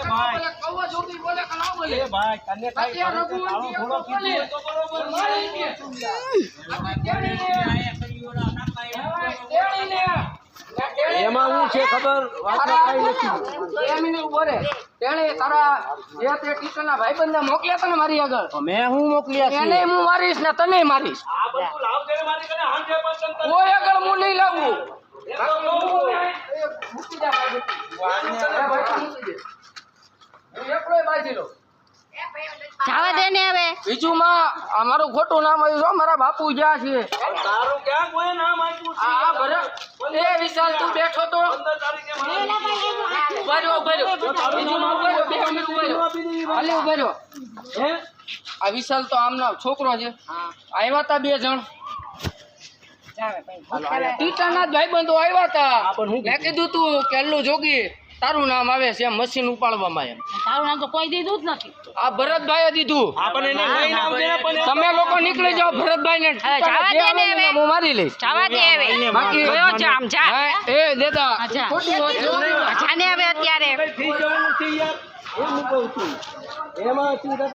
કૌવા જોગી બોલે કે ના બોલે એ ભાઈ તને કઈ અત્યારે તાળો થોડો કીધું હોય તો બરોબર એમાં હું છે ખબર વાતમાં કઈ નથી તેણે તારા જે તે ટીચરના ભાઈબંધને મોકલ્યા હતા ને મારી આગળ મેં હું મોકલ્યા છે એને હું મારીશ ને તને મારીશ આ બધું લાવ દે મારી કને હાંજે પસંદ કર કોઈ આગળ હું નહીં લાવું જવા દે ને હવે બીજું માં અમારું ખોટું નામ આવ્યું છે મારા બાપુ જ્યાં છે તારું ક્યાં કોઈ નામ આપ્યું છે આ ભરત એ વિશાલ તું બેઠો તો 15 તારીખે મારું ઉભા રહ્યો બીજું માં ઉભા રહ્યો 2 મિનિટ ઉભા રહ્યો હાલે ઉભા રહ્યો હે આ વિશાલ તો આમનો છોકરો છે આવ્યા તા 2 જણ ટીચરના જ ભાઈબંધો આવ્યા હતા મેં કીધું તું કેલ્લું જોગી તારું નામ આવે છે એમ મશીન ઉપાડવામાં એમ તારું નામ તો કોઈ દીધું જ નથી આ ભરતભાઈએ દીધું આપણે એને લઈ નામ દે પણ તમે લોકો નીકળી જાઓ ભરતભાઈ ને જવા દે ને હવે. હું મારી લઈશ જવા દે હવે બાકી ગયો છે આમ જા હા, એ દેતા જા. ખોટી વાત છે. જાને હવે અત્યારે થઈ જવાનું છે યાર એમ કહું છું એમાં તું